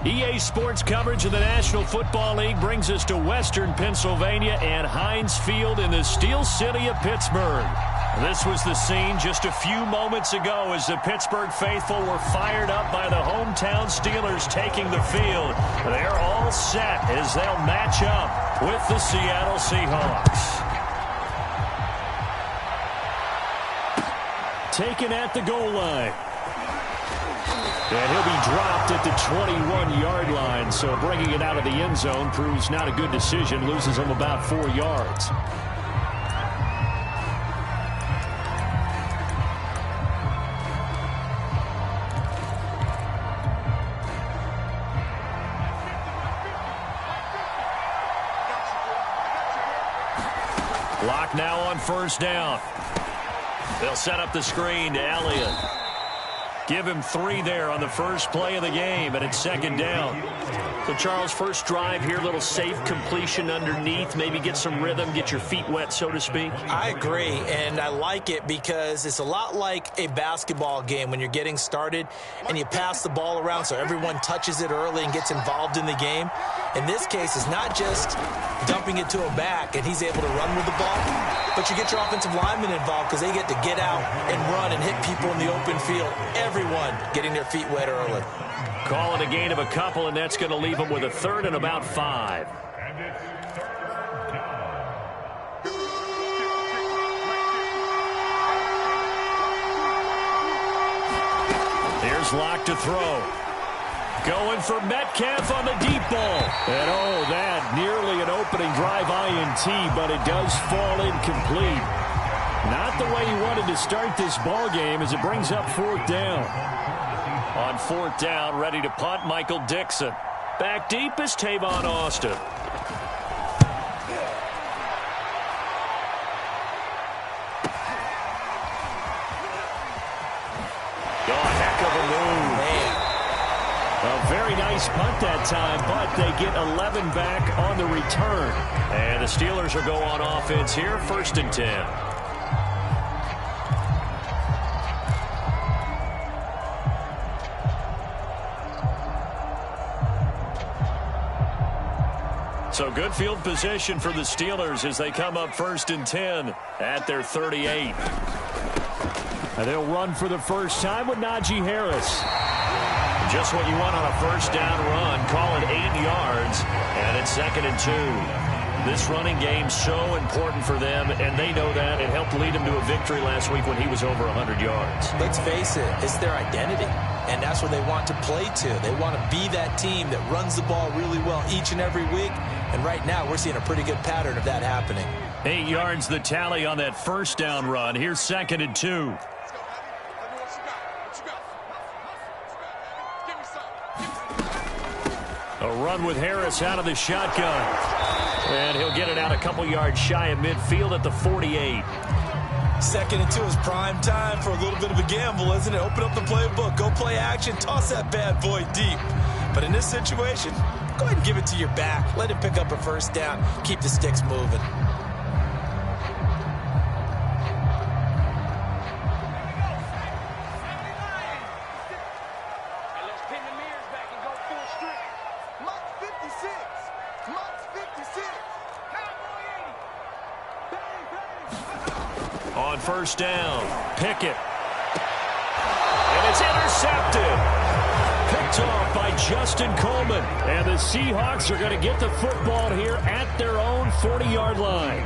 EA Sports coverage of the National Football League brings us to Western Pennsylvania and Heinz Field in the Steel City of Pittsburgh. This was the scene just a few moments ago as the Pittsburgh faithful were fired up by the hometown Steelers taking the field. They're all set as they'll match up with the Seattle Seahawks. Taken at the goal line. And he'll be dropped at the 21-yard line, so bringing it out of the end zone proves not a good decision, loses him about 4 yards. Lock now on first down. They'll set up the screen to Elliott. Give him 3 there on the first play of the game, and it's second down. So, Charles, first drive here, little safe completion underneath, maybe get some rhythm, get your feet wet, so to speak. I agree, and I like it because it's a lot like a basketball game when you're getting started and you pass the ball around so everyone touches it early and gets involved in the game. In this case, it's not just dumping it to a back and he's able to run with the ball, but you get your offensive linemen involved because they get to get out and run and hit people in the open field. Everyone getting their feet wet early. Call it a gain of a couple, and that's going to leave them with a third and about 5. Here's Locke to throw. Going for Metcalf on the deep ball. And oh, that nearly an opening drive INT, but it does fall incomplete. Not the way he wanted to start this ball game as it brings up 4th down. On 4th down, ready to punt, Michael Dixon. Back deep is Tavon Austin. Oh, heck of a move. Man. A very nice punt that time, but they get 11 back on the return. And the Steelers will go on offense here, 1st and 10. So good field position for the Steelers as they come up 1st and 10 at their 38. And they'll run for the first time with Najee Harris. Just what you want on a first down run. Call it 8 yards, and it's 2nd and 2. This running game so important for them, and they know that. It helped lead them to a victory last week when he was over 100 yards. Let's face it, it's their identity. And that's where they want to play to. They want to be that team that runs the ball really well each and every week. And right now, we're seeing a pretty good pattern of that happening. 8 yards the tally on that first down run. Here's 2nd and 2. A run with Harris out of the shotgun. And he'll get it out a couple yards shy of midfield at the 48. 2nd and 2 is prime time for a little bit of a gamble, isn't it? Open up the playbook, go play action, toss that bad boy deep. But in this situation, go ahead and give it to your back. Let him pick up a first down. Keep the sticks moving. On first down, Pickett. And it's intercepted. Picked off by Justin Coleman. And the Seahawks are going to get the football here at their own 40-yard line.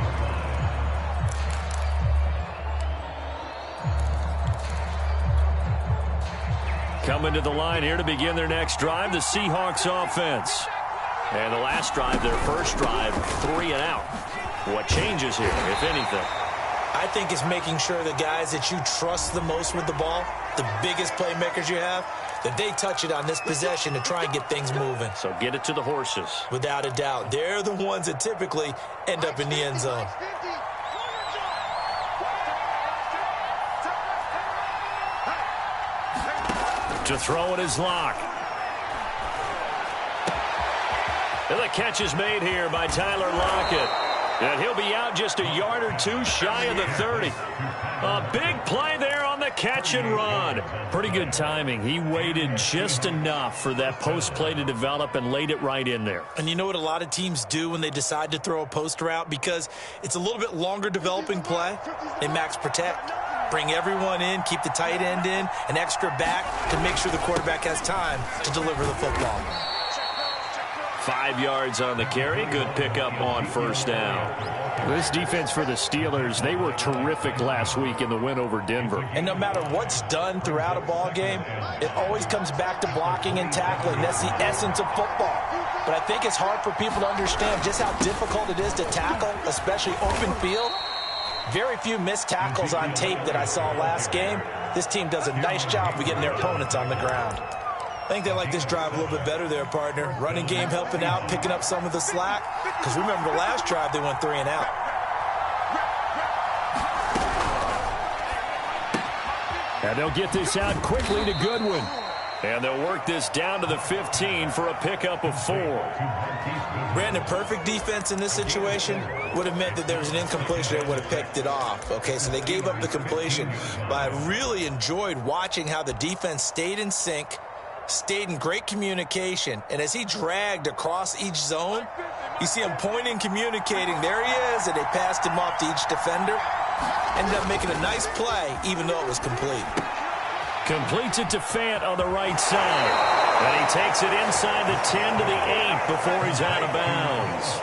Coming to the line here to begin their next drive, the Seahawks offense. And the last drive, their first drive, 3 and out. What changes here, if anything? I think it's making sure the guys that you trust the most with the ball, the biggest playmakers you have, that they touch it on this possession to try and get things moving. So get it to the horses. Without a doubt. They're the ones that typically end up in the end zone. To throw it is Locke. And the catch is made here by Tyler Lockett. And he'll be out just a yard or two shy of the 30. A big play there on the a catch and run. Pretty good timing. He waited just enough for that post play to develop and laid it right in there. And you know what a lot of teams do when they decide to throw a post route? Because it's a little bit longer developing play, they max protect. Bring everyone in, keep the tight end in, an extra back to make sure the quarterback has time to deliver the football. 5 yards on the carry. Good pickup on first down. This defense for the Steelers, they were terrific last week in the win over Denver. And no matter what's done throughout a ball game, it always comes back to blocking and tackling. That's the essence of football. But I think it's hard for people to understand just how difficult it is to tackle, especially open field. Very few missed tackles on tape that I saw last game. This team does a nice job of getting their opponents on the ground. I think they like this drive a little bit better there, partner. Running game helping out, picking up some of the slack. Because remember, the last drive, they went 3 and out. And they'll get this out quickly to Goodwin. And they'll work this down to the 15 for a pickup of 4. Brandon, perfect defense in this situation would have meant that there was an incompletion. They would have picked it off. Okay, so they gave up the completion. But I really enjoyed watching how the defense stayed in sync, stayed in great communication. And as he dragged across each zone, you see him pointing, communicating. There he is, and they passed him off to each defender. Ended up making a nice play, even though it was complete. Completes it to Fant on the right side. And he takes it inside the 10 to the 8 before he's out of bounds.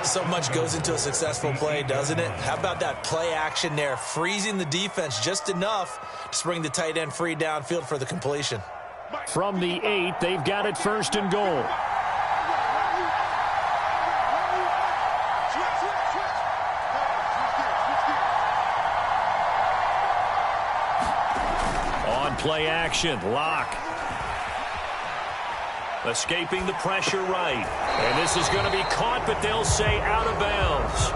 So much goes into a successful play, doesn't it? How about that play action there, freezing the defense just enough to bring the tight end free downfield for the completion. From the 8, they've got it first and goal. On play action, Locke. Escaping the pressure right. And this is going to be caught, but they'll say out of bounds.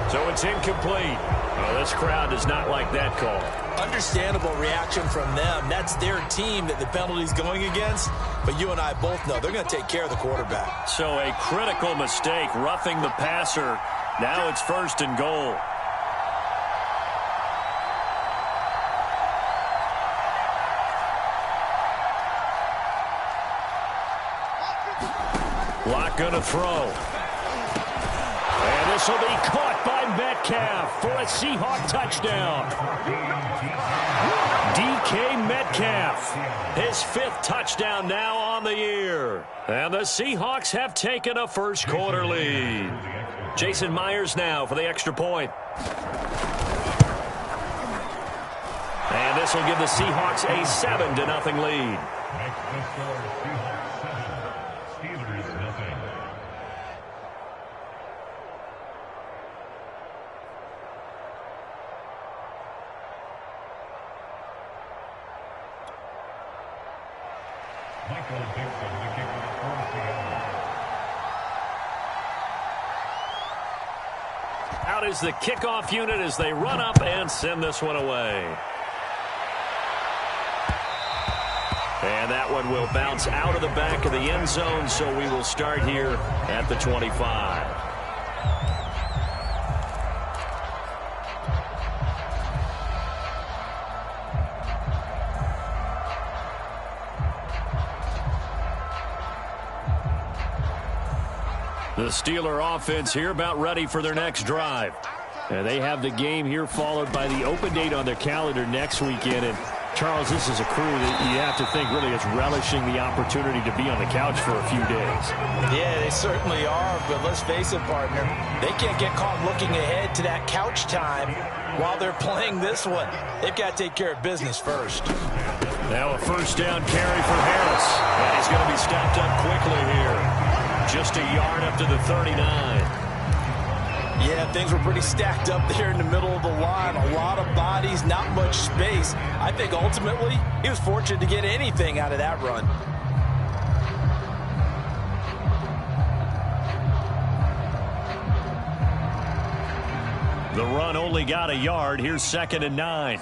So it's incomplete. Oh, this crowd does not like that call. Understandable reaction from them. That's their team that the penalty's going against. But you and I both know they're going to take care of the quarterback. So a critical mistake, roughing the passer. Now it's first and goal. Locke going to throw. And this will be caught by Metcalf for a Seahawk touchdown. DK Metcalf, his 5th touchdown now on the year. And the Seahawks have taken a first quarter lead. Jason Myers now for the extra point. And this will give the Seahawks a 7-0 lead. Out is the kickoff unit as they run up and send this one away. And that one will bounce out of the back of the end zone, so we will start here at the 25. The Steeler offense here about ready for their next drive. And they have the game here followed by the open date on their calendar next weekend. And Charles, this is a crew that you have to think really is relishing the opportunity to be on the couch for a few days. Yeah, they certainly are, but let's face it, partner. They can't get caught looking ahead to that couch time while they're playing this one. They've got to take care of business first. Now a first down carry for Harris. And he's going to be stopped up quickly here. Just a yard up to the 39. Yeah, things were pretty stacked up there in the middle of the line. A lot of bodies, not much space. I think ultimately he was fortunate to get anything out of that run. The run only got a yard. Here's 2nd and 9.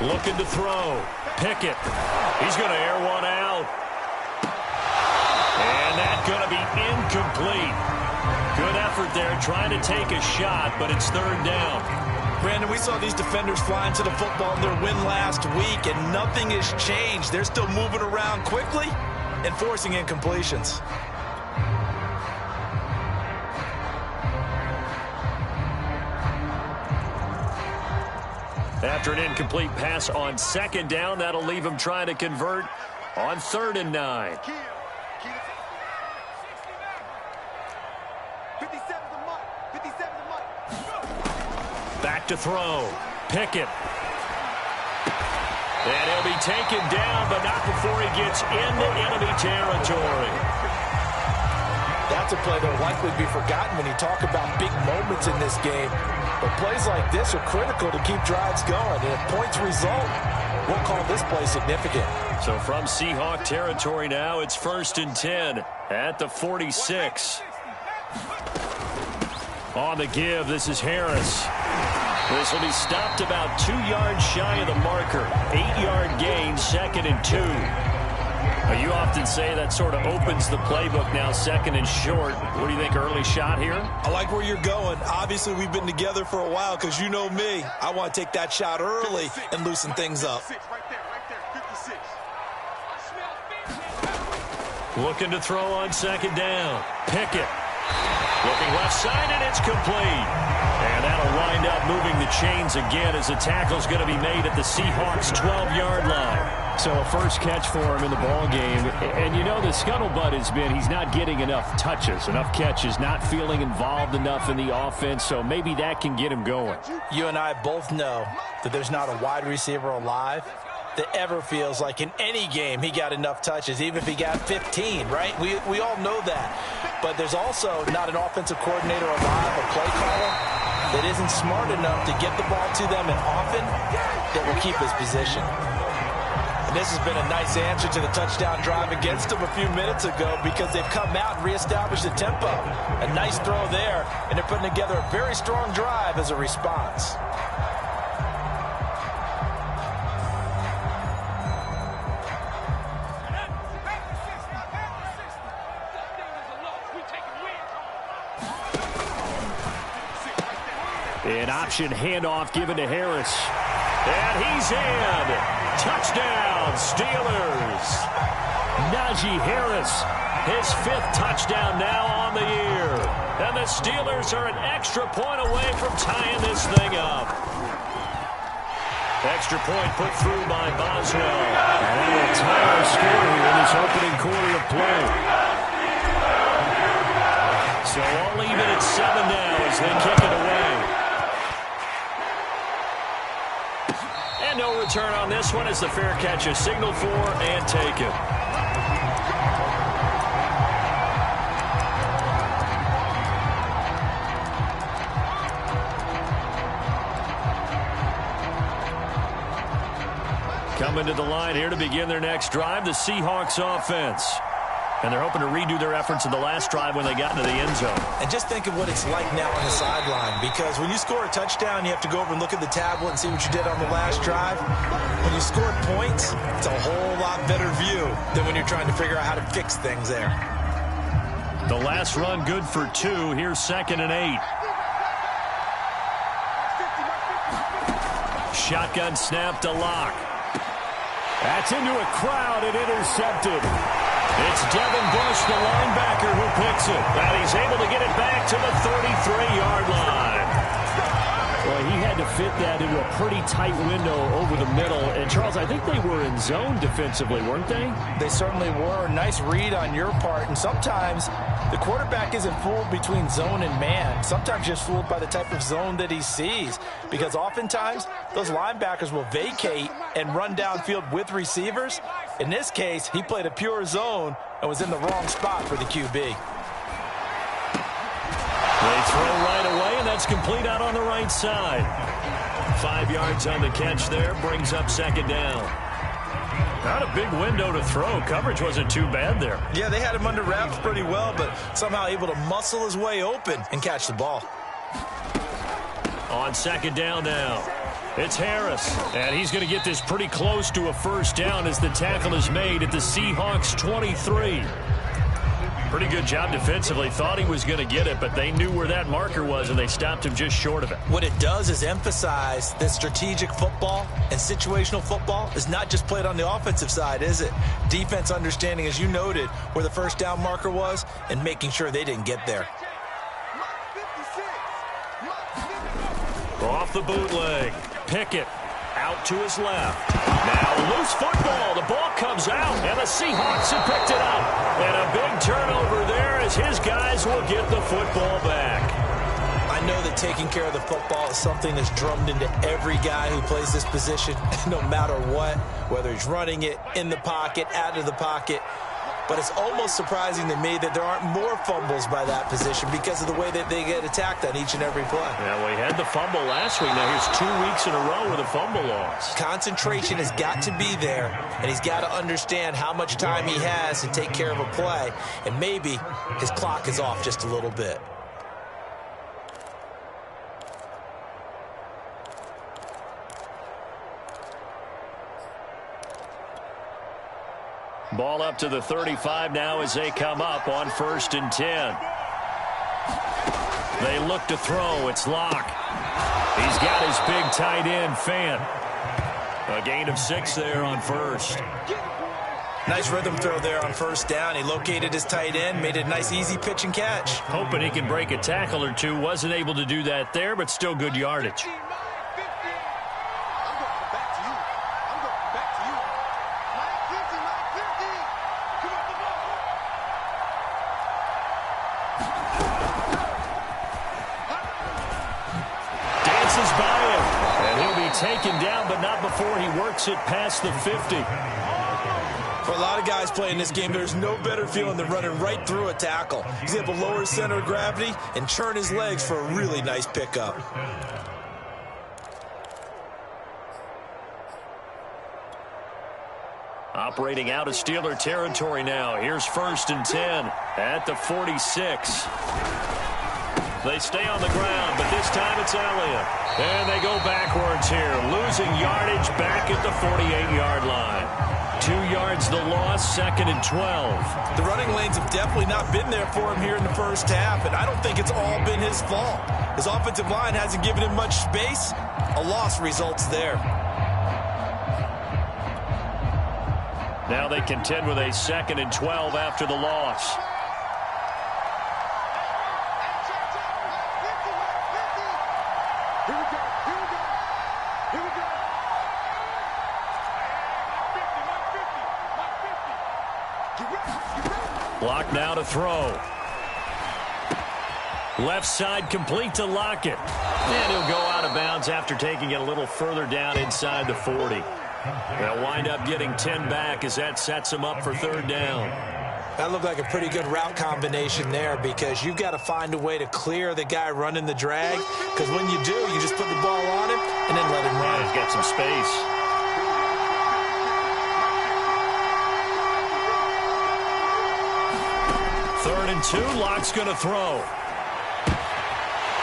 Looking to throw. Pickett. He's going to air one out. And that's going to be incomplete. Good effort there trying to take a shot, but it's 3rd down. Brandon, we saw these defenders fly into the football in their win last week, and nothing has changed. They're still moving around quickly and forcing incompletions. After an incomplete pass on 2nd down, that'll leave him trying to convert on 3rd and 9. Back to throw. Pickett. And he'll be taken down, but not before he gets into enemy territory. That's a play that will likely be forgotten when you talk about big moments in this game. But plays like this are critical to keep drives going. And if points result, we'll call this play significant. So from Seahawk territory now, it's 1st and 10 at the 46. On the give, this is Harris. This will be stopped about 2 yards shy of the marker. 8-yard gain, 2nd and 2. Now, you often say that sort of opens the playbook now, 2nd and short. What do you think, early shot here? I like where you're going. Obviously, we've been together for a while because you know me. I want to take that shot early and loosen things up. Looking to throw on 2nd down. Pickett. Looking left side, and it's complete. And that'll wind up moving the chains again as the tackle's going to be made at the Seahawks' 12-yard line. So a first catch for him in the ball game. And you know the scuttlebutt has been he's not getting enough touches, enough catches, not feeling involved enough in the offense, so maybe that can get him going. You and I both know that there's not a wide receiver alive that ever feels like in any game he got enough touches, even if he got 15, right? We all know that. But there's also not an offensive coordinator alive, a play caller, that isn't smart enough to get the ball to them and often that will keep his position. And this has been a nice answer to the touchdown drive against them a few minutes ago because they've come out and reestablished the tempo. A nice throw there, and they're putting together a very strong drive as a response. An option handoff given to Harris. And he's in. Touchdown, Steelers. Najee Harris, his 5th touchdown now on the year. And the Steelers are an extra point away from tying this thing up. Extra point put through by Boswell. And that will tie our score here in this opening quarter of play. So all even at 7 now as they kick it away. And no return on this one as the fair catch is signaled for and taken. Coming to the line here to begin their next drive, the Seahawks offense. And they're hoping to redo their efforts in the last drive when they got into the end zone. And just think of what it's like now on the sideline, because when you score a touchdown, you have to go over and look at the tablet and see what you did on the last drive. When you score points, it's a whole lot better view than when you're trying to figure out how to fix things there. The last run good for 2. Here's 2nd and 8. Shotgun snap to Locke. That's into a crowd and intercepted. It's Devin Bush, the linebacker, who picks it. And he's able to get it back to the 33-yard line. Well, he had to fit that into a pretty tight window over the middle. And, Charles, I think they were in zone defensively, weren't they? They certainly were. Nice read on your part. And sometimes the quarterback isn't fooled between zone and man. Sometimes just fooled by the type of zone that he sees. Because oftentimes, those linebackers will vacate and run downfield with receivers. In this case, he played a pure zone and was in the wrong spot for the QB. They throw right away, and that's complete out on the right side. 5 yards on the catch there, brings up 2nd down. Not a big window to throw. Coverage wasn't too bad there. Yeah, they had him under wraps pretty well, but somehow able to muscle his way open and catch the ball. On 2nd down now, it's Harris. And he's going to get this pretty close to a first down as the tackle is made at the Seahawks 23. Pretty good job defensively. Thought he was going to get it, but they knew where that marker was, and they stopped him just short of it. What it does is emphasize that strategic football and situational football is not just played on the offensive side, is it? Defense understanding, as you noted, where the first down marker was and making sure they didn't get there. Off the bootleg. Pickett out to his left. Now loose football. The ball comes out, and the Seahawks have picked it up. And a big turnover there as his guys will get the football back. I know that taking care of the football is something that's drummed into every guy who plays this position, no matter what, whether he's running it, in the pocket, out of the pocket. But it's almost surprising to me that there aren't more fumbles by that position because of the way that they get attacked on each and every play. Yeah, we had the fumble last week. Now here's 2 weeks in a row with a fumble loss. Concentration has got to be there, and he's got to understand how much time he has to take care of a play, and maybe his clock is off just a little bit. Ball up to the 35 now as they come up on 1st and 10. They look to throw. It's Locke. He's got his big tight end, Fant. A gain of 6 there on first. Nice rhythm throw there on first down. He located his tight end, made it a nice easy pitch and catch. Hoping he can break a tackle or two. Wasn't able to do that there, but still good yardage. Taken down, but not before he works it past the 50. For a lot of guys playing this game, there's no better feeling than running right through a tackle. He's able to lower his center of gravity and churn his legs for a really nice pickup. Operating out of Steeler territory now. Here's 1st and 10 at the 46. They stay on the ground, but this time it's Elliott. And they go backwards here, losing yardage back at the 48-yard line. 2 yards the loss, 2nd and 12. The running lanes have definitely not been there for him here in the first half, and I don't think it's all been his fault. His offensive line hasn't given him much space. A loss results there. Now they contend with a 2nd and 12 after the loss. Block now to throw. Left side complete to Lockett. And he'll go out of bounds after taking it a little further down inside the 40. They'll wind up getting 10 back as that sets them up for 3rd down. That looked like a pretty good route combination there because you've got to find a way to clear the guy running the drag, because when you do, you just put the ball on him and then let him run. He's got some space. 3rd and 2, Locke's going to throw.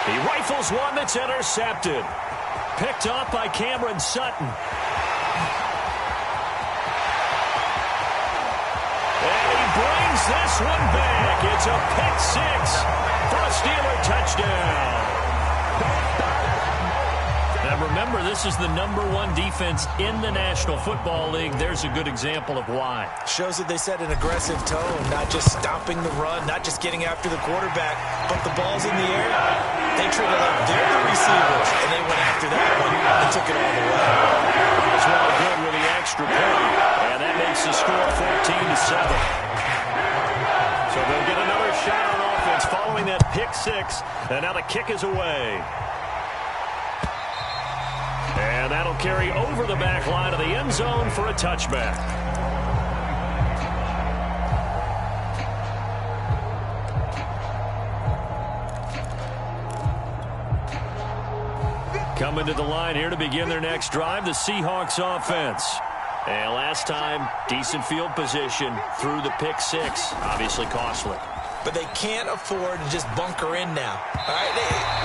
He rifles one that's intercepted. Picked off by Cameron Sutton. And he brings this one back. It's a pick 6 for a Steeler touchdown. Now remember, this is the #1 defense in the National Football League. There's a good example of why. Shows that they set an aggressive tone, not just stopping the run, not just getting after the quarterback, but the ball's in the air. They treat it like they're the receivers, and they went after that one and took it all the way. It's well good with the extra point, and that makes the score 14-7. So they'll get another shot on offense following that pick 6, and now the kick is away. And that'll carry over the back line of the end zone for a touchback. Coming to the line here to begin their next drive, the Seahawks offense. And last time, decent field position through the pick 6. Obviously costly. but they can't afford to just bunker in now. All right,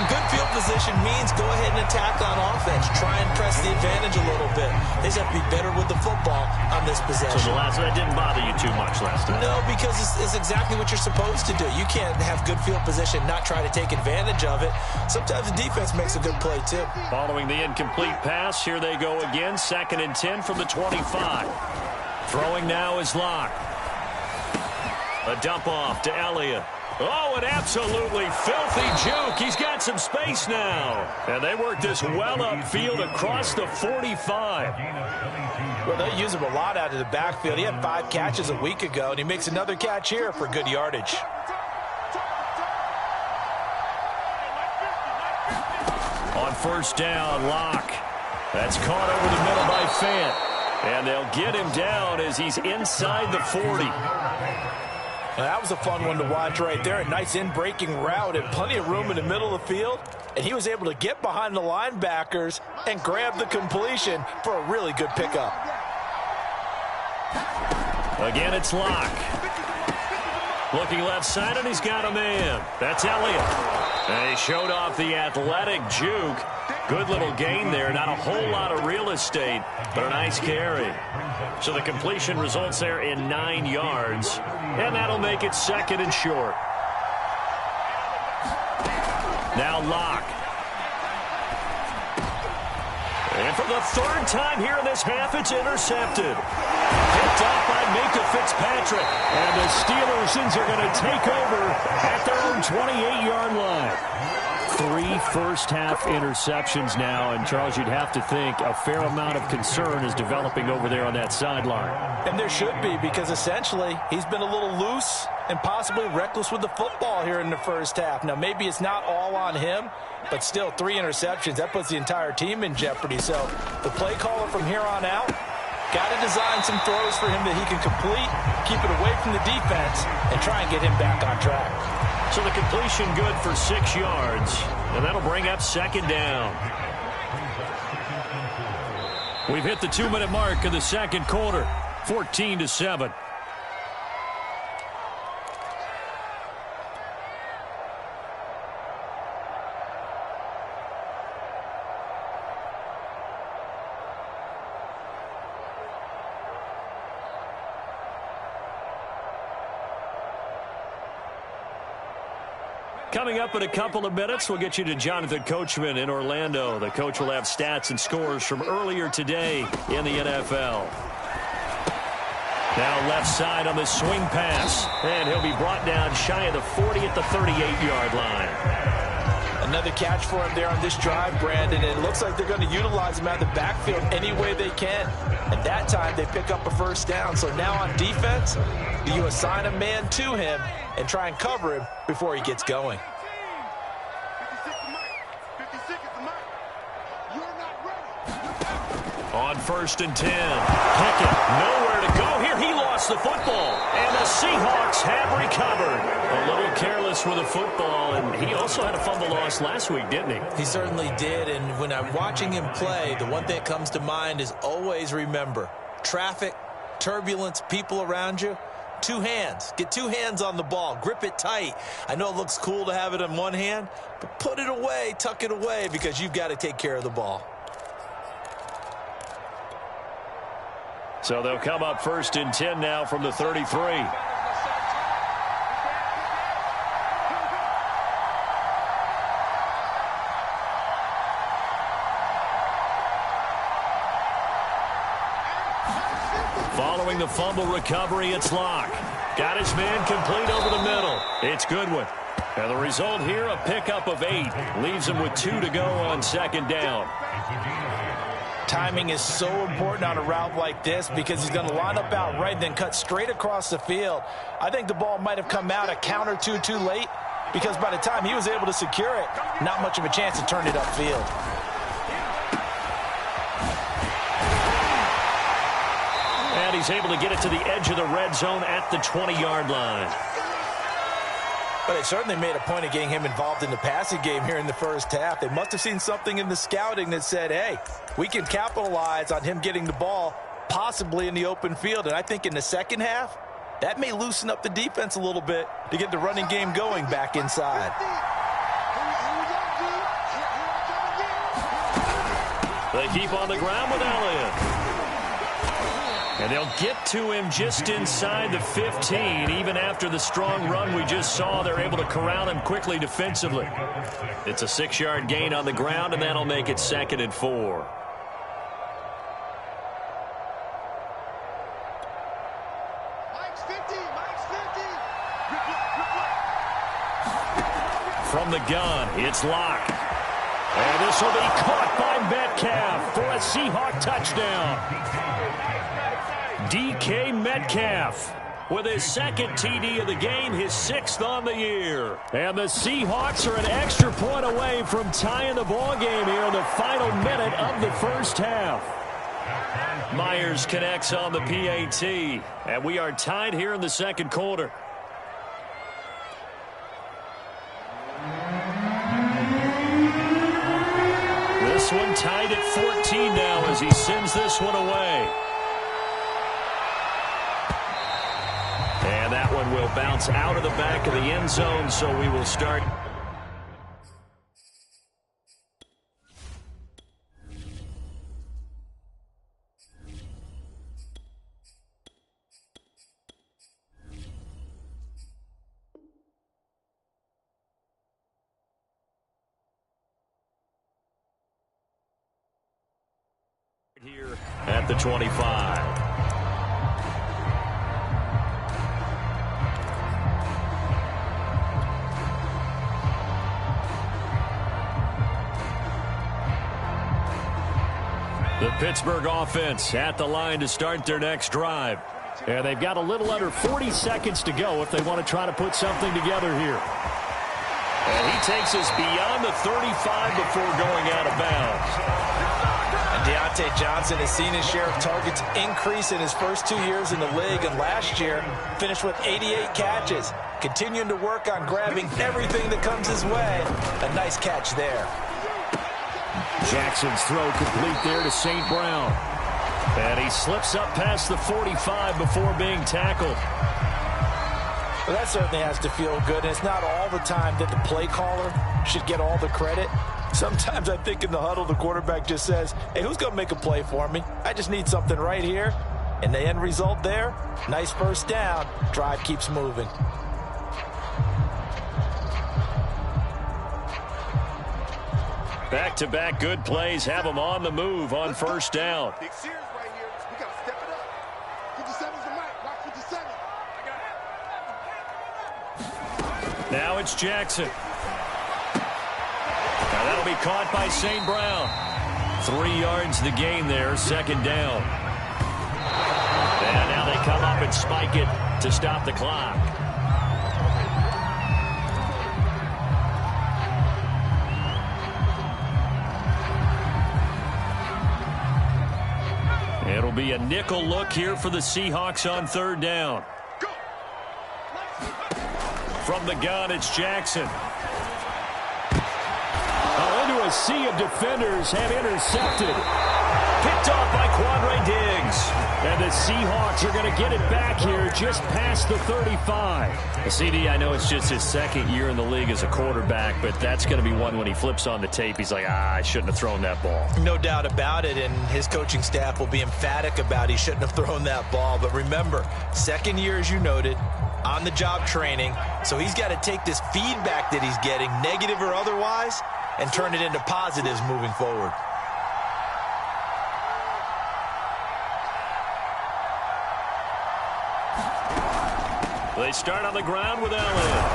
good field position means go ahead and attack on offense. Try and press the advantage a little bit. They just have to be better with the football on this possession. So that didn't bother you too much last time? No, because it's exactly what you're supposed to do. You can't have good field position, not try to take advantage of it. Sometimes the defense makes a good play, too. Following the incomplete pass, here they go again. 2nd and 10 from the 25. Throwing now is Locke. A dump off to Elliott. Oh, an absolutely filthy juke. He's got some space now. And they work this well upfield across the 45. Well, they use him a lot out of the backfield. He had 5 catches a week ago, and he makes another catch here for good yardage. On 1st down, Locke. That's caught over the middle by Fant. And they'll get him down as he's inside the 40. Well, that was a fun one to watch right there. A nice in-breaking route and plenty of room in the middle of the field. And he was able to get behind the linebackers and grab the completion for a really good pickup. Again, it's Locke. Looking left side, and he's got a man. That's Elliott. And he showed off the athletic juke. Good little gain there. Not a whole lot of real estate, but a nice carry. So the completion results there in 9 yards. And that'll make it 2nd and short. Now Locke. And for the 3rd time here in this half, it's intercepted. Picked off by Minkah Fitzpatrick. And the Steelers are going to take over at their own 28-yard line. 3 first-half interceptions now, and Charles, you'd have to think a fair amount of concern is developing over there on that sideline. And there should be, because essentially he's been a little loose and possibly reckless with the football here in the first half. Now, maybe it's not all on him, but still 3 interceptions. That puts the entire team in jeopardy. So the play caller from here on out got to design some throws for him that he can complete, keep it away from the defense, and try and get him back on track. So the completion good for 6 yards, and that'll bring up 2nd down. We've hit the 2-minute mark of the 2nd quarter, 14-7. Coming up in a couple of minutes, we'll get you to Jonathan Coachman in Orlando. The coach will have stats and scores from earlier today in the NFL. Now left side on the swing pass, and he'll be brought down shy of the 40 at the 38-yard line. Another catch for him there on this drive, Brandon. It looks like they're going to utilize him out of the backfield any way they can. And that time they pick up a 1st down. So now on defense, do you assign a man to him and try and cover him before he gets going? On 1st and 10, Pickett nowhere to go here. He lost the football, and the Seahawks have recovered. A little careless with the football, and he also had a fumble loss last week, didn't he? He certainly did, and when I'm watching him play, the one thing that comes to mind is always remember, traffic, turbulence, people around you, 2 hands. Get 2 hands on the ball. Grip it tight. I know it looks cool to have it in one hand, but put it away, tuck it away, because you've got to take care of the ball. So they'll come up 1st and 10 now from the 33. Following the fumble recovery, it's Locke. Got his man complete over the middle. It's Goodwin. And the result here, a pickup of 8. Leaves him with 2 to go on 2nd down. Timing is so important on a route like this because he's going to line up out right and then cut straight across the field. I think the ball might have come out a count or two too late because by the time he was able to secure it, not much of a chance to turn it upfield. And he's able to get it to the edge of the red zone at the 20-yard line. But they certainly made a point of getting him involved in the passing game here in the first half. They must have seen something in the scouting that said, hey, we can capitalize on him getting the ball possibly in the open field. And I think in the second half, That may loosen up the defense a little bit to get the running game going back inside. They keep on the ground with Elliott. And they'll get to him just inside the 15. Even after the strong run we just saw, they're able to corral him quickly defensively. It's a 6-yard gain on the ground, and that'll make it 2nd and 4. From the gun, it's Locke. And this will be caught by Metcalf for a Seahawk touchdown. DK Metcalf with his 2nd TD of the game, his 6th on the year. And the Seahawks are an extra point away from tying the ball game here in the final minute of the first half. Myers connects on the PAT, and we are tied here in the 2nd quarter. This one tied at 14 now as he sends this one away. And that one will bounce out of the back of the end zone, so we will start. Here at the 25. The Pittsburgh offense at the line to start their next drive. And they've got a little under 40 seconds to go if they want to try to put something together here. And he takes us beyond the 35 before going out of bounds. Deontay Johnson has seen his share of targets increase in his first 2 years in the league, and last year finished with 88 catches. Continuing to work on grabbing everything that comes his way. A nice catch there. Jackson's throw complete there to St. Brown. And he slips up past the 45 before being tackled. Well, that certainly has to feel good, and it's not all the time that the play caller should get all the credit. Sometimes I think in the huddle, the quarterback just says, hey, who's going to make a play for me? I just need something right here. And the end result there, nice first down. Drive keeps moving. Back-to-back good plays have them on the move on first down. Now it's Jackson. Now that'll be caught by St. Brown. 3 yards the gain there, 2nd down. And now they come up and spike it to stop the clock. It'll be a nickel look here for the Seahawks on 3rd down. From the gun, it's Jackson. Into a sea of defenders have intercepted. Picked off by Quandre Diggs. And the Seahawks are going to get it back here just past the 35. CD, I know it's just his 2nd year in the league as a quarterback, but that's going to be one when he flips on the tape. He's like, I shouldn't have thrown that ball. No doubt about it, and his coaching staff will be emphatic about he shouldn't have thrown that ball. But remember, 2nd year, as you noted, on-the-job training, so he's got to take this feedback that he's getting, negative or otherwise, and turn it into positives moving forward. They start on the ground with Elliott.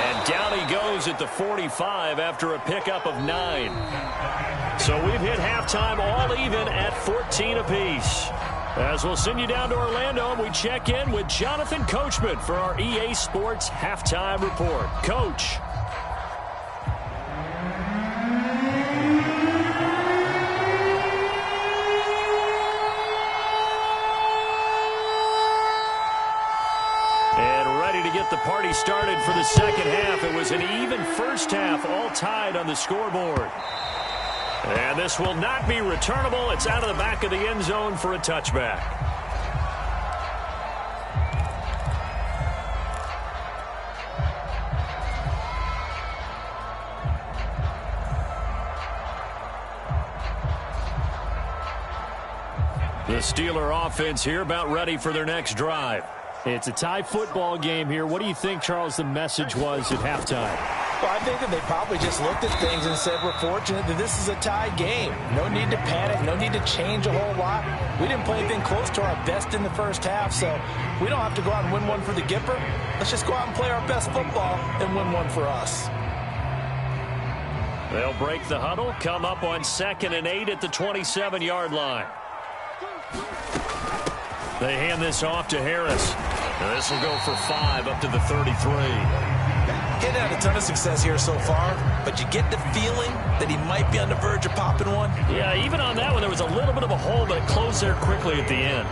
And down he goes at the 45 after a pickup of 9. So we've hit halftime all even at 14 apiece. As we'll send you down to Orlando, and we check in with Jonathan Coachman for our EA Sports Halftime Report. Coach. The party started for the 2nd half. It was an even first half, all tied on the scoreboard. And this will not be returnable. It's out of the back of the end zone for a touchback. The Steeler offense here about ready for their next drive. It's a tie football game here. What do you think, Charles, the message was at halftime? Well, I think that they probably just looked at things and said, we're fortunate that this is a tie game. No need to panic. No need to change a whole lot. We didn't play anything close to our best in the first half, so we don't have to go out and win one for the Gipper. Let's just go out and play our best football and win one for us. They'll break the huddle, come up on 2nd and 8 at the 27-yard line. They hand this off to Harris. And this will go for 5 up to the 33. He's had a ton of success here so far, but you get the feeling that he might be on the verge of popping one. Yeah, even on that one, there was a little bit of a hole, but it closed there quickly at the end.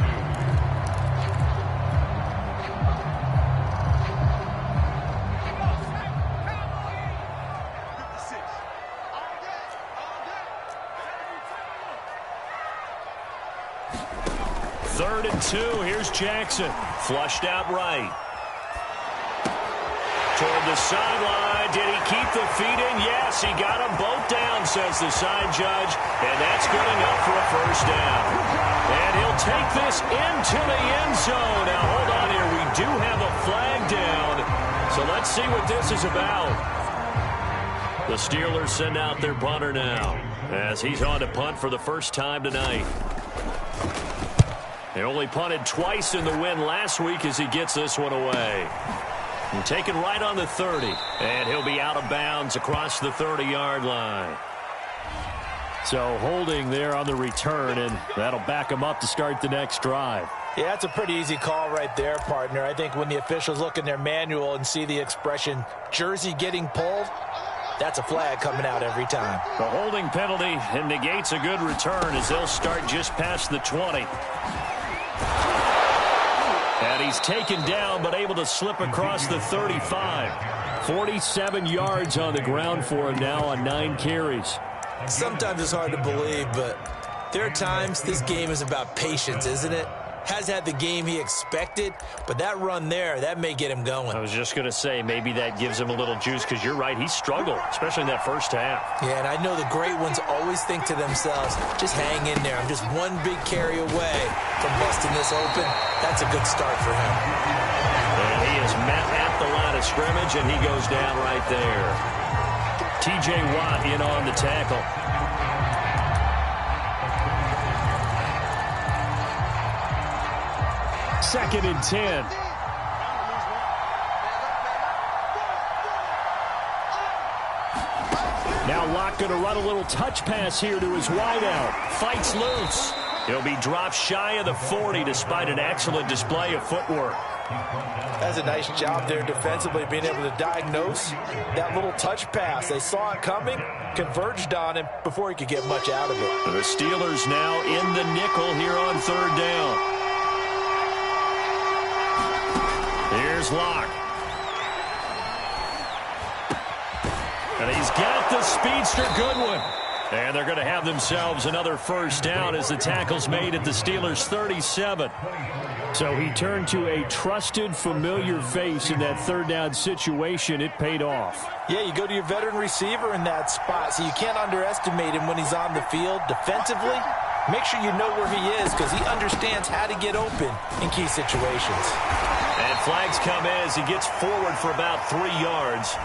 Third and 2. Here's Jackson. Flushed out right. Toward the sideline. Did he keep the feet in? Yes, he got them both down, says the side judge. And that's good enough for a first down. And he'll take this into the end zone. Now, hold on here. We do have a flag down. So let's see what this is about. The Steelers send out their punter now as he's on to punt for the first time tonight. They only punted twice in the win last week as he gets this one away. And taken right on the 30. And he'll be out of bounds across the 30-yard line. So holding there on the return, and that'll back him up to start the next drive. Yeah, that's a pretty easy call right there, partner. I think when the officials look in their manual and see the expression, jersey getting pulled, that's a flag coming out every time. The holding penalty negates a good return as they'll start just past the 20. And he's taken down but able to slip across the 35. 47 yards on the ground for him now on 9 carries. Sometimes it's hard to believe, but there are times this game is about patience, isn't it? Has had the game he expected, but that run there, that may get him going. I was just going to say, maybe that gives him a little juice, because you're right, he struggled, especially in that first half. Yeah, and I know the great ones always think to themselves, just hang in there. I'm just one big carry away from busting this open. That's a good start for him. And he is met at the line of scrimmage, and he goes down right there. T.J. Watt in on the tackle. Second and 10. Now Locke going to run a little touch pass here to his wideout. Fights loose. He'll be dropped shy of the 40 despite an excellent display of footwork. That's a nice job there defensively, being able to diagnose that little touch pass. They saw it coming, converged on him before he could get much out of it. The Steelers now in the nickel here on 3rd down. Here's Locke. And he's got the speedster Goodwin. And they're going to have themselves another first down as the tackle's made at the Steelers' 37. So he turned to a trusted, familiar face in that 3rd down situation. It paid off. Yeah, you go to your veteran receiver in that spot, so you can't underestimate him when he's on the field. Defensively, make sure you know where he is, because he understands how to get open in key situations. And flags come in as he gets forward for about 3 yards.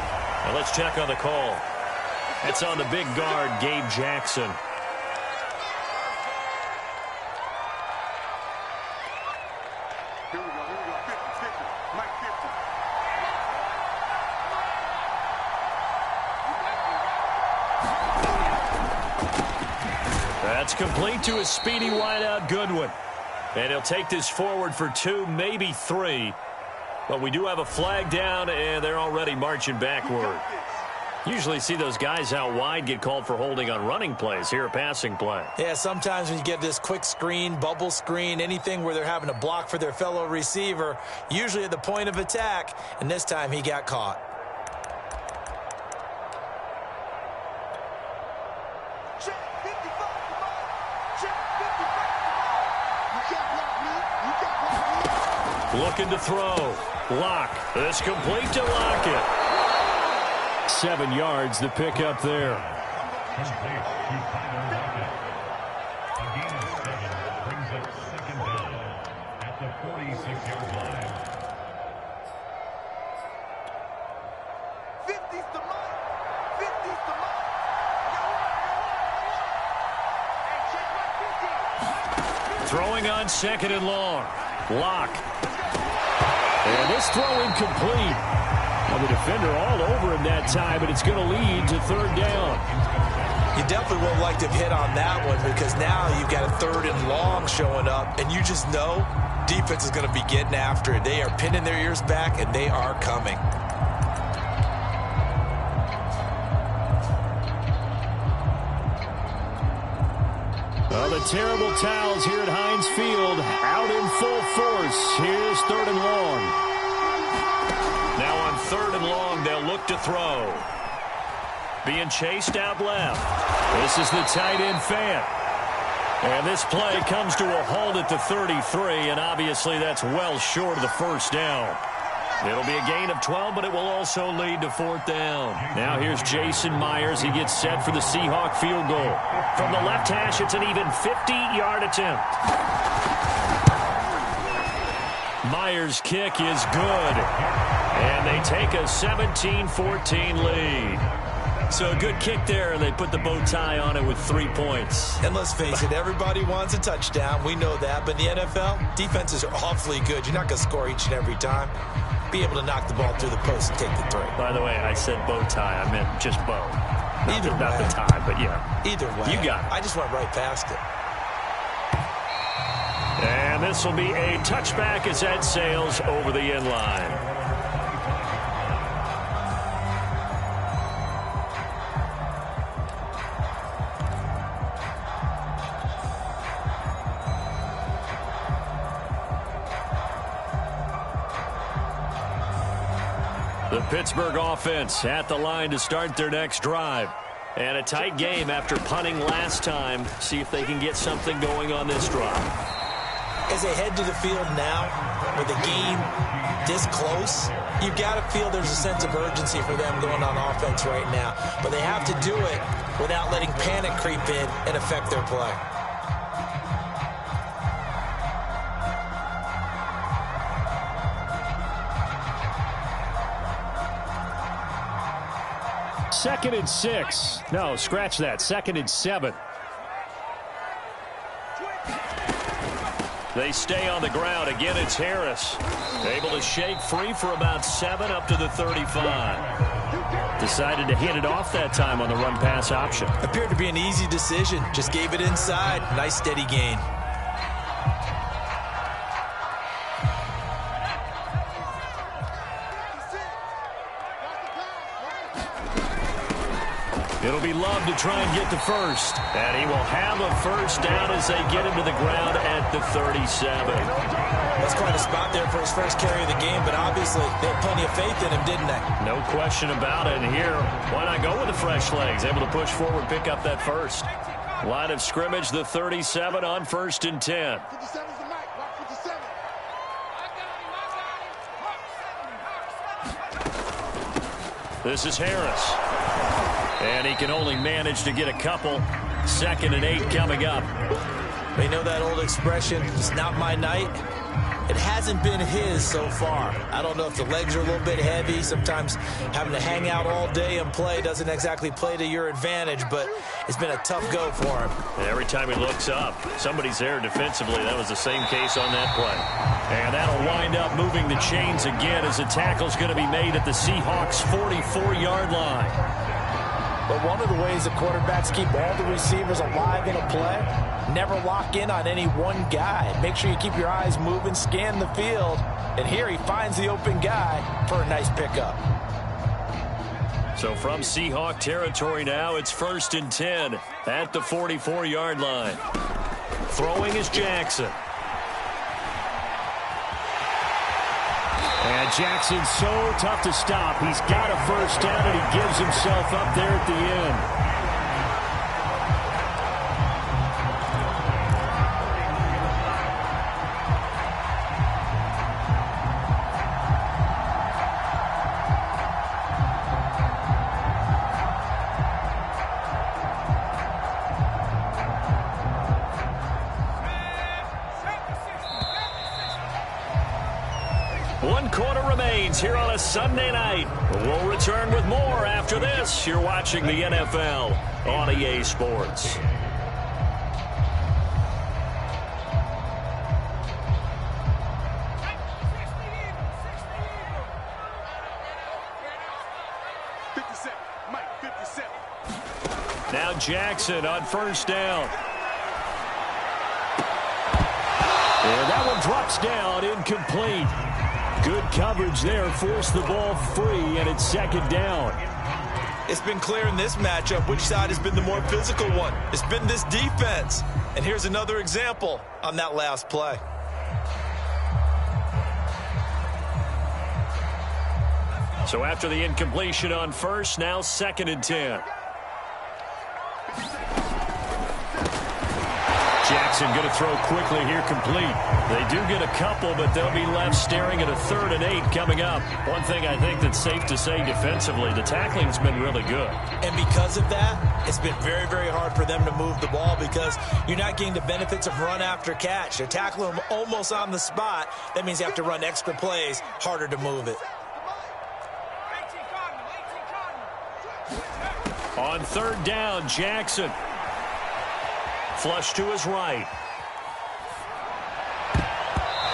Now let's check on the call. It's on the big guard, Gabe Jackson. Here we go. 50, Mike 50. That's complete to a speedy wideout Goodwin. And he'll take this forward for 2, maybe 3. But we do have a flag down, and they're already marching backward. Usually see those guys out wide get called for holding on running plays. Here a passing play. Yeah, sometimes when you get this quick screen, bubble screen, anything where they're having to block for their fellow receiver, usually at the point of attack, and this time he got caught. Looking to throw. Locke. This complete to Lockett. 7 yards, the pickup there. Throwing on 2nd and long. Lock. And this throw incomplete. Well, the defender all over him that time, but it's going to lead to 3rd down. You definitely would have liked to hit on that one because now you've got a 3rd and long showing up, and you just know defense is going to be getting after it. They are pinning their ears back, and they are coming. Well, the terrible towels here at Heinz Field out in full force. Here's 3rd and long. Now on 3rd and long, they'll look to throw. Being chased out left. This is the tight end Fant. And this play comes to a halt at the 33, and obviously that's well short of the 1st down. It'll be a gain of 12, but it will also lead to 4th down. Now here's Jason Myers. He gets set for the Seahawk field goal. From the left hash, it's an even 50-yard attempt. Myers' kick is good. And they take a 17-14 lead. So a good kick there, and they put the bow tie on it with 3 points. And let's face it, everybody wants a touchdown. We know that. But in the NFL, defenses are awfully good. You're not going to score each and every time. Be able to knock the ball through the post and take the 3. By the way, I said bow tie. I meant just bow. Not the tie, but yeah. Either way. You got it. I just went right past it. And this will be a touchback as that sails over the end line. The Pittsburgh offense at the line to start their next drive. And a tight game after punting last time. See if they can get something going on this drive. As they head to the field now, with the game this close, you've got to feel there's a sense of urgency for them going on offense right now. But they have to do it without letting panic creep in and affect their play. Second and 6. No, scratch that. 2nd and 7. They stay on the ground. Again, it's Harris. Able to shake free for about 7 up to the 35. Decided to hand it off that time on the run-pass option. Appeared to be an easy decision. Just gave it inside. Nice steady gain. It'll be Love to try and get the first. And he will have a first down as they get him to the ground at the 37. That's quite a spot there for his first carry of the game, but obviously they had plenty of faith in him, didn't they? No question about it. And here, why not go with the fresh legs? Able to push forward, pick up that first. Line of scrimmage, the 37 on 1st and 10. This is Harris. And he can only manage to get a couple. 2nd and 8 coming up. They know that old expression, it's not my night. It hasn't been his so far. I don't know if the legs are a little bit heavy. Sometimes having to hang out all day and play doesn't exactly play to your advantage, but it's been a tough go for him. And every time he looks up, somebody's there defensively. That was the same case on that play. And that'll wind up moving the chains again as the tackle's going to be made at the Seahawks' 44-yard line. But one of the ways the quarterbacks keep all the receivers alive in a play, never lock in on any one guy. Make sure you keep your eyes moving, scan the field. And here he finds the open guy for a nice pickup. So from Seahawk territory now, it's 1st and 10 at the 44-yard line. Throwing is Jackson. And Jackson's so tough to stop. He's got a first down, and he gives himself up there at the end. One quarter remains here on a Sunday night. We'll return with more after this. You're watching the NFL on EA Sports. Now Jackson on first down. And that one drops down, incomplete. Good coverage there, forced the ball free, and it's second down. It's been clear in this matchup which side has been the more physical one. It's been this defense. And here's another example on that last play. So after the incompletion on first, now 2nd and 10. Jackson going to throw quickly here, complete. They do get a couple, but they'll be left staring at a 3rd and 8 coming up. One thing I think that's safe to say defensively, the tackling's been really good. And because of that, it's been very, very hard for them to move the ball because you're not getting the benefits of run after catch. They're tackling them almost on the spot. That means you have to run extra plays, harder to move it. On 3rd down, Jackson. Flush to his right.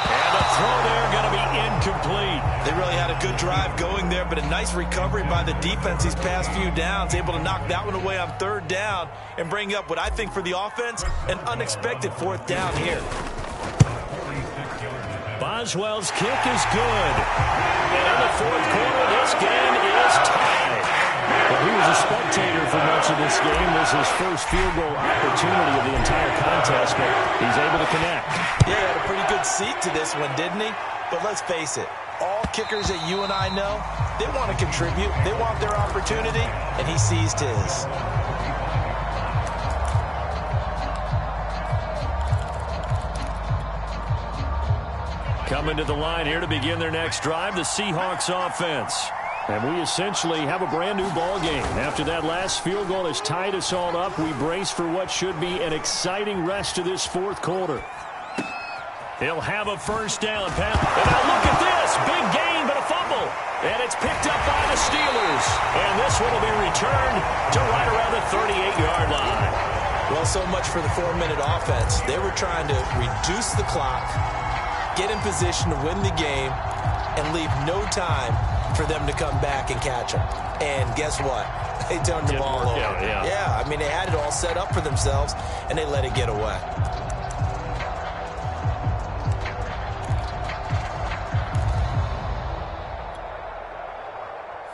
And a throw there going to be incomplete. They really had a good drive going there, but a nice recovery by the defense these past few downs, able to knock that one away on 3rd down and bring up what I think for the offense, an unexpected 4th down here. Boswell's kick is good. And in the 4th quarter, this game is tied. Well, he was a spectator for much of this game. This is his first field goal opportunity of the entire contest, but he's able to connect. Yeah, he had a pretty good seat to this one, didn't he? But let's face it, all kickers that you and I know, they want to contribute. They want their opportunity, and he seized his. Coming to the line here to begin their next drive, the Seahawks offense. And we essentially have a brand-new ball game. After that last field goal has tied us all up, we brace for what should be an exciting rest of this 4th quarter. He'll have a first down. And now look at this. Big gain, but a fumble. And it's picked up by the Steelers. And this one will be returned to right around the 38-yard line. Well, so much for the 4-minute offense. They were trying to reduce the clock, get in position to win the game, and leave no time for them to come back and catch them. And guess what? They turned the ball over. Yeah, I mean, they had it all set up for themselves, and they let it get away.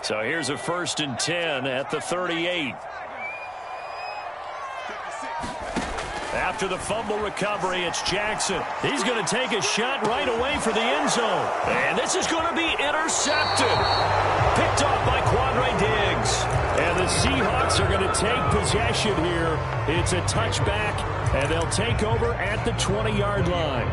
So here's a 1st and 10 at the 38. After the fumble recovery, it's Jackson. He's going to take a shot right away for the end zone. And this is going to be intercepted. Picked off by Quandre Diggs. And the Seahawks are going to take possession here. It's a touchback, and they'll take over at the 20-yard line.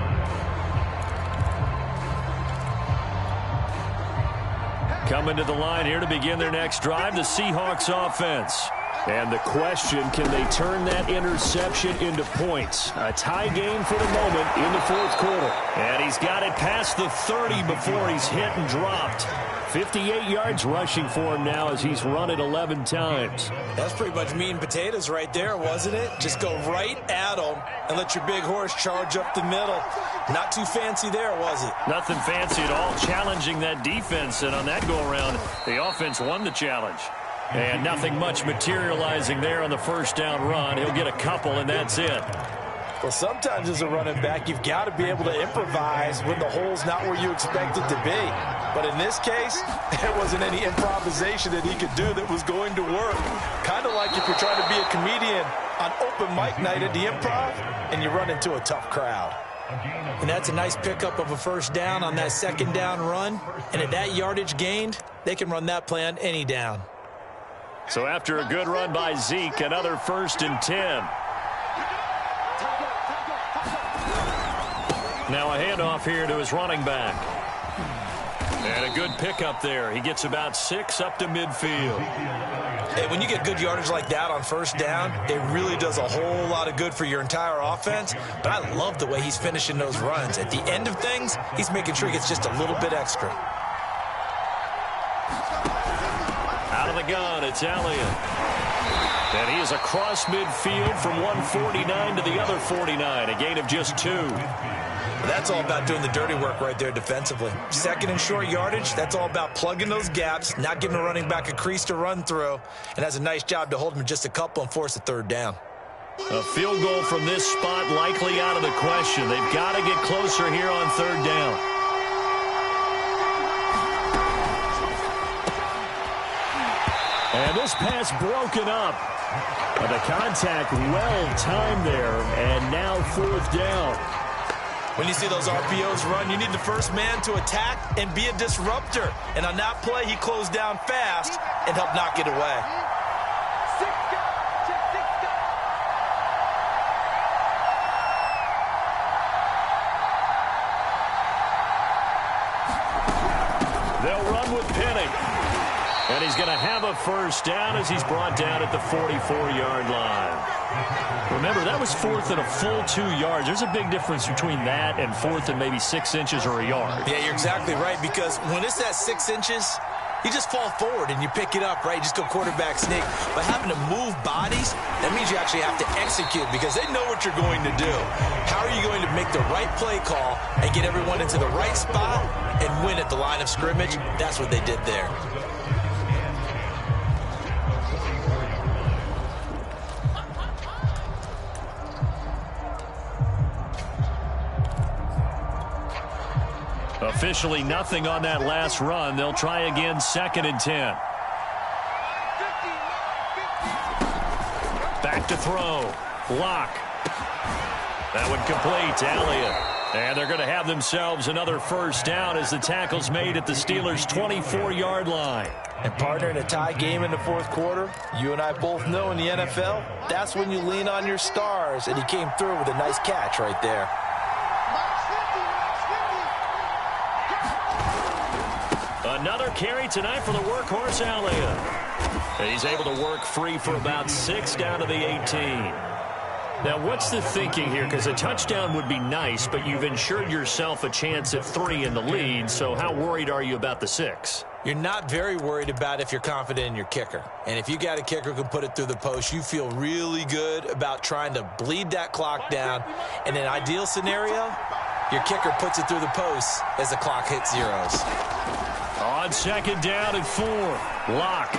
Coming to the line here to begin their next drive, the Seahawks offense. And the question, can they turn that interception into points? A tie game for the moment in the 4th quarter. And he's got it past the 30 before he's hit and dropped. 58 yards rushing for him now as he's run it 11 times. That's pretty much meat and potatoes right there, wasn't it? Just go right at him and let your big horse charge up the middle. Not too fancy there, was it? Nothing fancy at all, challenging that defense. And on that go-around, the offense won the challenge. And nothing much materializing there on the first down run. He'll get a couple, and that's it. Well, sometimes as a running back, you've got to be able to improvise when the hole's not where you expect it to be. But in this case, there wasn't any improvisation that he could do that was going to work. Kind of like if you're trying to be a comedian on open mic night at the Improv, and you run into a tough crowd. And that's a nice pickup of a first down on that 2nd down run. And at that yardage gained, they can run that play on any down. So after a good run by Zeke, another 1st and 10. Now a handoff here to his running back. And a good pickup there. He gets about 6 up to midfield. Hey, when you get good yardage like that on first down, it really does a whole lot of good for your entire offense. But I love the way he's finishing those runs. At the end of things, he's making sure he gets just a little bit extra. Out of the gun, it's Elliott. And he is across midfield from one 49 to the other 49, a gain of just 2. That's all about doing the dirty work right there defensively. Second and short yardage, that's all about plugging those gaps, not giving a running back a crease to run through, and has a nice job to hold him just a couple and force a third down. A field goal from this spot likely out of the question. They've got to get closer here on third down. And this pass broken up. But the contact well timed there, and now fourth down. When you see those RPOs run, you need the first man to attack and be a disruptor. And on that play, he closed down fast and helped knock it away. They'll run with Penning. And he's going to have a first down as he's brought down at the 44-yard line. Remember, that was fourth and a full 2 yards. There's a big difference between that and fourth and maybe 6 inches or a yard. Yeah, you're exactly right, because when it's at 6 inches, you just fall forward and you pick it up, right? You just go quarterback sneak. But having to move bodies, that means you actually have to execute because they know what you're going to do. How are you going to make the right play call and get everyone into the right spot and win at the line of scrimmage? That's what they did there. Officially nothing on that last run. They'll try again, 2nd and 10. Back to throw. Lock. That one complete to Elliott. And they're going to have themselves another first down as the tackle's made at the Steelers' 24-yard line. And partner, in a tie game in the fourth quarter, you and I both know in the NFL, that's when you lean on your stars. And he came through with a nice catch right there. Another carry tonight for the workhorse Elliott. And he's able to work free for about 6 down to the 18. Now, what's the thinking here? Because a touchdown would be nice, but you've ensured yourself a chance at 3 in the lead, so how worried are you about the 6? You're not very worried about if you're confident in your kicker. And if you got a kicker who can put it through the post, you feel really good about trying to bleed that clock down. In an ideal scenario, your kicker puts it through the post as the clock hits zeros. On 2nd down and 4. Lock.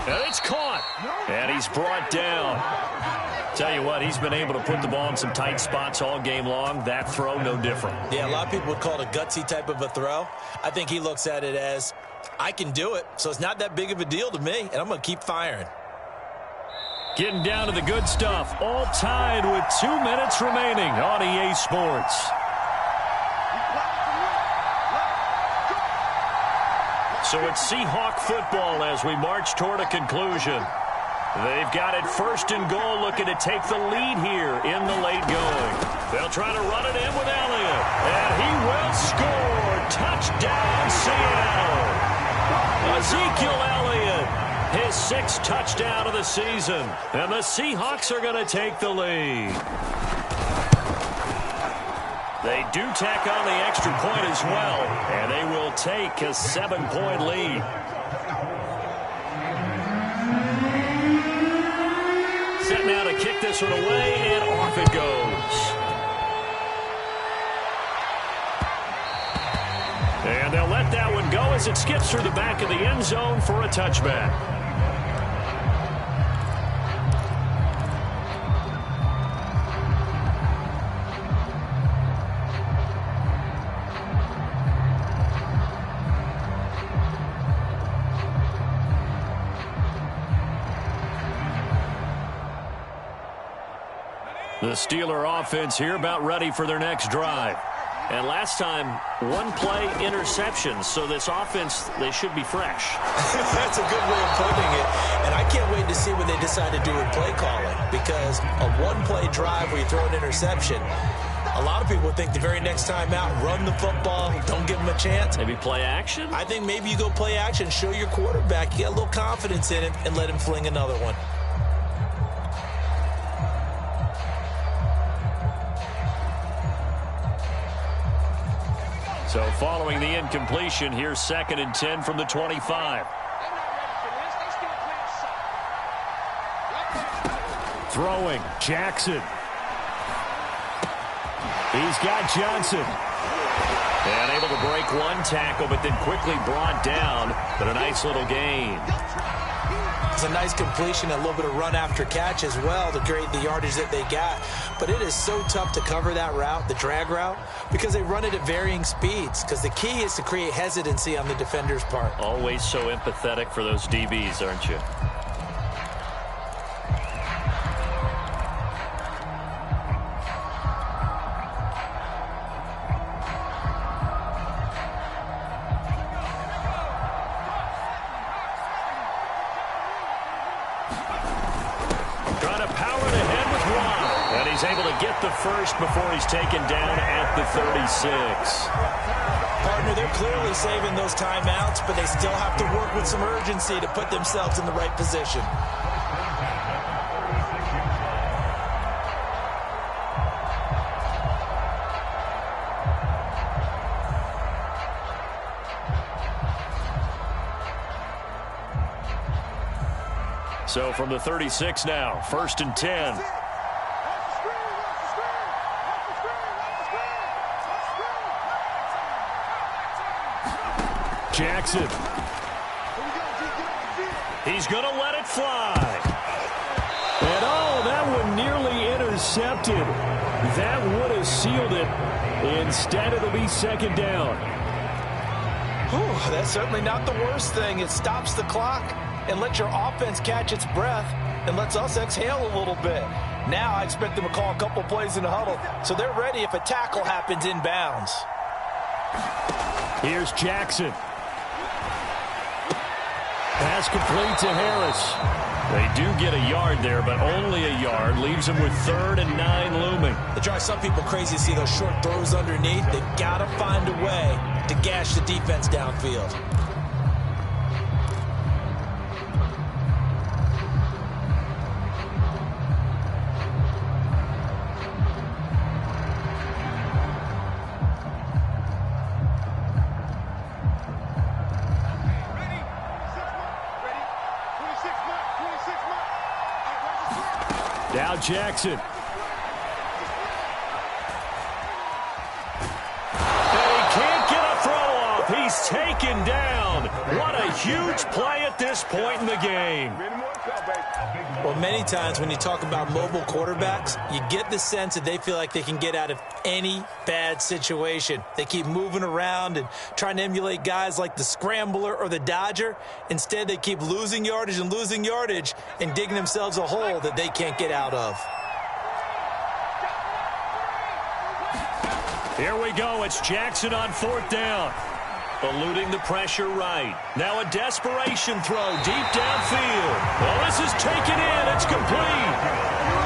And it's caught. And he's brought down. Tell you what, he's been able to put the ball in some tight spots all game long. That throw, no different. Yeah, a lot of people would call it a gutsy type of a throw. I think he looks at it as, I can do it, so it's not that big of a deal to me, and I'm going to keep firing. Getting down to the good stuff. All tied with 2 minutes remaining on EA Sports. So it's Seahawk football as we march toward a conclusion. They've got it 1st and goal, looking to take the lead here in the late going. They'll try to run it in with Elliott. And he will score. Touchdown, Seattle. Ezekiel Elliott, his 6th touchdown of the season. And the Seahawks are going to take the lead. They do tack on the extra point as well, and they will take a 7-point lead. Set now to kick this one away, and off it goes. And they'll let that one go as it skips through the back of the end zone for a touchback. The Steeler offense here about ready for their next drive. And last time, 1 play interception. So this offense, they should be fresh. That's a good way of putting it. And I can't wait to see what they decide to do with play calling. Because a 1-play drive where you throw an interception, a lot of people think the very next time out, run the football, don't give them a chance. Maybe play action? I think maybe you go play action, show your quarterback, you got a little confidence in him, and let him fling another one. So following the incompletion, here's 2nd and 10 from the 25. Throwing, Jackson. He's got Johnson. And able to break one tackle, but then quickly brought down. But a nice little gain. It's a nice completion, a little bit of run after catch as well to create the yardage that they got. But it is so tough to cover that route, the drag route, because they run it at varying speeds. Because the key is to create hesitancy on the defender's part. Always so empathetic for those DBs, aren't you? Able to get the first before he's taken down at the 36. Partner, they're clearly saving those timeouts, but they still have to work with some urgency to put themselves in the right position. So from the 36 now, 1st and 10. Jackson. He's going to let it fly. And oh, that one nearly intercepted. That would have sealed it. Instead, it'll be 2nd down. Whew, that's certainly not the worst thing. It stops the clock and lets your offense catch its breath and lets us exhale a little bit. Now I expect them to call a couple plays in the huddle, so they're ready if a tackle happens inbounds. Here's Jackson. Pass complete to Harris. They do get a yard there, but only a yard. Leaves them with 3rd and 9 looming. It drives some people crazy to see those short throws underneath. They've got to find a way to gash the defense downfield. Now Jackson. And he can't get a throw off. He's taken down. What a huge play at this point in the game. Well, many times when you talk about mobile quarterbacks, you get the sense that they feel like they can get out of any bad situation. They keep moving around and trying to emulate guys like the Scrambler or the Dodger. Instead, they keep losing yardage and digging themselves a hole that they can't get out of. Here we go. It's Jackson on 4th down. Eluding the pressure right. Now a desperation throw deep downfield. Well, this is taken in. It's complete.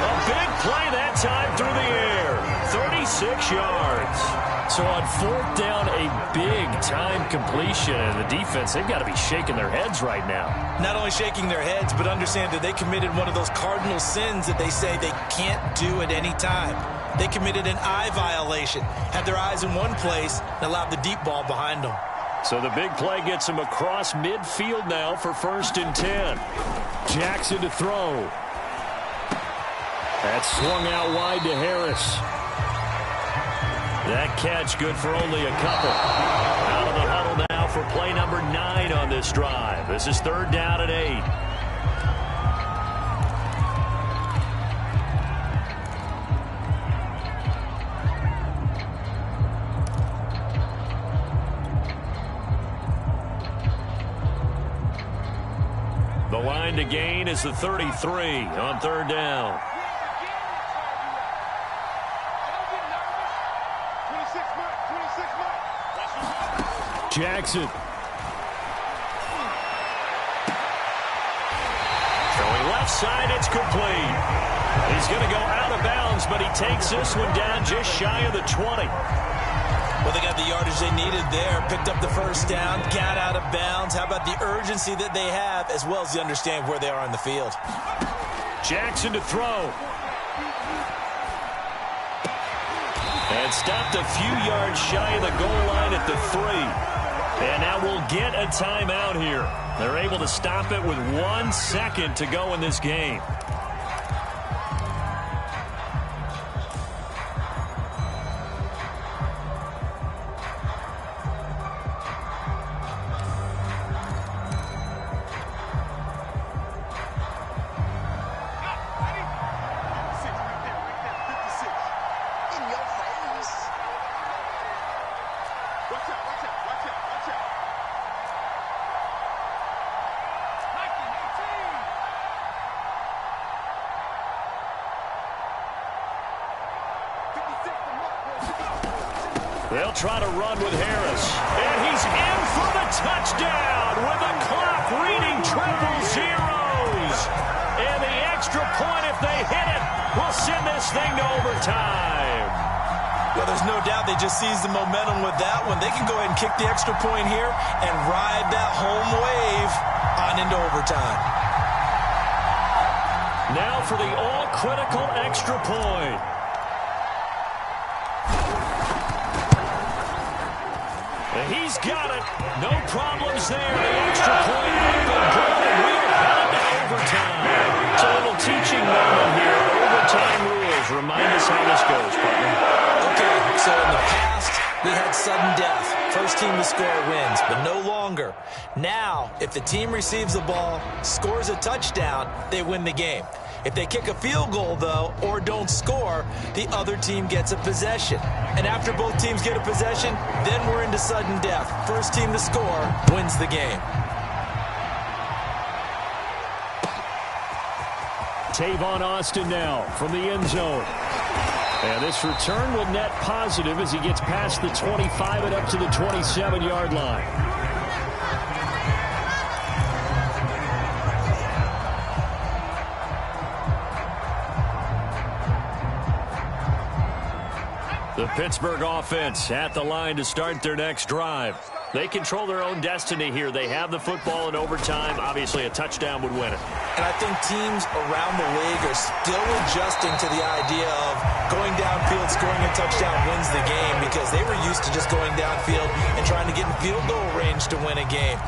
A big play that time through the air. 36 yards. So on 4th down, a big-time completion. And the defense, they've got to be shaking their heads right now. Not only shaking their heads, but understand that they committed one of those cardinal sins that they say they can't do at any time. They committed an eye violation, had their eyes in one place, and allowed the deep ball behind them. So the big play gets him across midfield now for 1st and 10. Jackson to throw. That's swung out wide to Harris. That catch good for only a couple. Out of the huddle now for play number 9 on this drive. This is 3rd down and 8. The line to gain is the 33 on 3rd down. Jackson. Throwing left side, it's complete. He's going to go out of bounds, but he takes this one down just shy of the 20. Well, they got the yardage they needed there, picked up the 1st down, got out of bounds. How about the urgency that they have, as well as the understand where they are on the field? Jackson to throw. And stopped a few yards shy of the goal line at the 3. And now we'll get a timeout here. They're able to stop it with 1 second to go in this game. They'll try to run with Harris. And he's in for the touchdown with the clock reading triple zeros. And the extra point, if they hit it, will send this thing to overtime. Well, there's no doubt they just seized the momentum with that one. They can go ahead and kick the extra point here and ride that home wave on into overtime. Now for the all-critical extra point. And he's got it. No problems there. The extra point will go good, and we are headed to overtime. It's a little teaching moment here. Overtime rules. Remind us how this goes, partner. Okay, so in the past, we had sudden death. First team to score wins, but no longer. Now, if the team receives the ball, scores a touchdown, they win the game. If they kick a field goal, though, or don't score, the other team gets a possession. And after both teams get a possession, then we're into sudden death. First team to score wins the game. Tavon Austin now from the end zone. And this return will net positive as he gets past the 25 and up to the 27-yard line. The Pittsburgh offense at the line to start their next drive. They control their own destiny here. They have the football in overtime. Obviously, a touchdown would win it. And I think teams around the league are still adjusting to the idea of going downfield, scoring a touchdown wins the game, because they were used to just going downfield and trying to get in field goal range to win a game.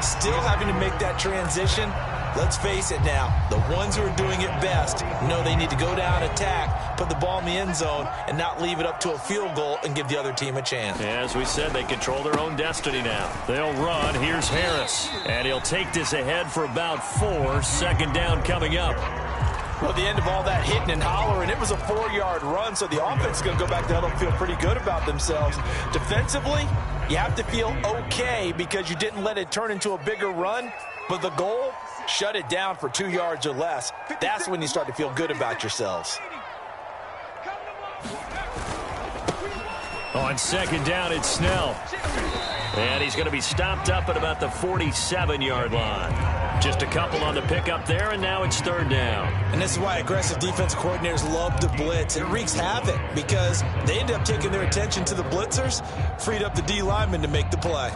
Still having to make that transition. Let's face it now, the ones who are doing it best know they need to go down, attack, put the ball in the end zone, and not leave it up to a field goal and give the other team a chance. Yeah, as we said, they control their own destiny now. They'll run. Here's Harris. And he'll take this ahead for about 4. Second down coming up. Well, at the end of all that hitting and hollering, it was a 4-yard run, so the offense is going to go back to huddle and feel pretty good about themselves. Defensively, you have to feel okay because you didn't let it turn into a bigger run, but the goal, shut it down for 2 yards or less. That's when you start to feel good about yourselves. On second down, it's Snell. And he's going to be stopped up at about the 47-yard line. Just a couple on the pickup there, and now it's third down. And this is why aggressive defense coordinators love to blitz. It wreaks havoc because they end up taking their attention to the blitzers, freed up the D lineman to make the play.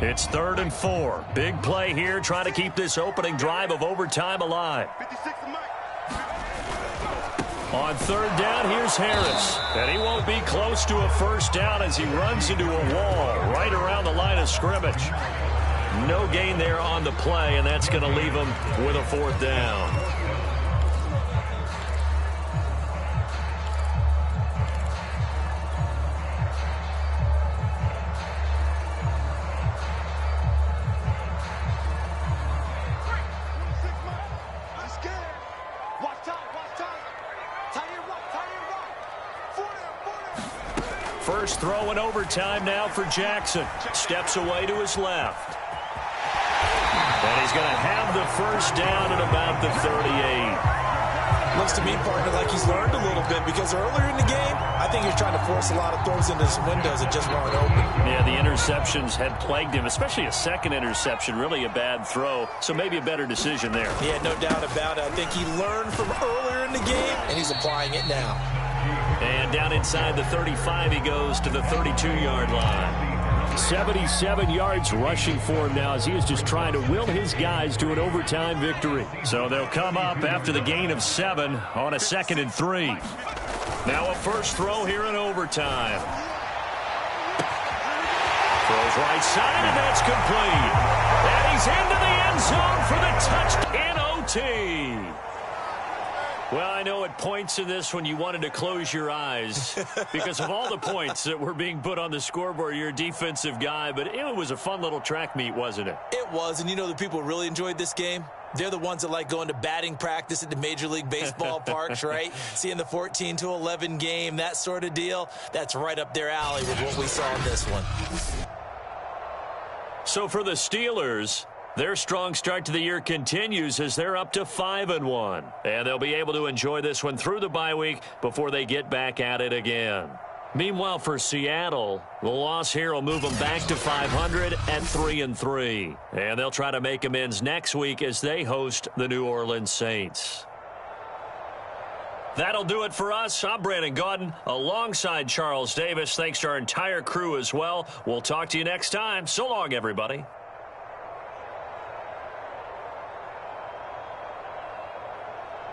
It's 3rd and 4. Big play here, trying to keep this opening drive of overtime alive. On third down, here's Harris. And he won't be close to a first down as he runs into a wall right around the line of scrimmage. No gain there on the play, and that's going to leave him with a 4th down. First throw in overtime now for Jackson. Steps away to his left. And he's going to have the first down at about the 38. Looks to me, partner, like he's learned a little bit because earlier in the game, I think he was trying to force a lot of throws into some windows that just weren't open. Yeah, the interceptions had plagued him, especially a second interception, really a bad throw. So maybe a better decision there. Yeah, no doubt about it. I think he learned from earlier in the game, and he's applying it now. And down inside the 35, he goes to the 32-yard line. 77 yards rushing for him now as he is just trying to will his guys to an overtime victory. So they'll come up after the gain of 7 on a 2nd and 3. Now a first throw here in overtime. Throws right side, and that's complete. And he's into the end zone for the touchdown in OT. Well, I know at points in this when you wanted to close your eyes because of all the points that were being put on the scoreboard. You're a defensive guy, but it was a fun little track meet, wasn't it? It was, and you know the people who really enjoyed this game? They're the ones that like going to batting practice at the Major League Baseball parks, right? Seeing the 14-11 game, that sort of deal. That's right up their alley with what we saw in this one. So for the Steelers, Their strong start to the year continues as they're up to 5-1. And they'll be able to enjoy this one through the bye week before they get back at it again. Meanwhile, for Seattle, the loss here will move them back to 500 at 3-3. And they'll try to make amends next week as they host the New Orleans Saints. That'll do it for us. I'm Brandon Gaudin alongside Charles Davis. Thanks to our entire crew as well. We'll talk to you next time. So long, everybody.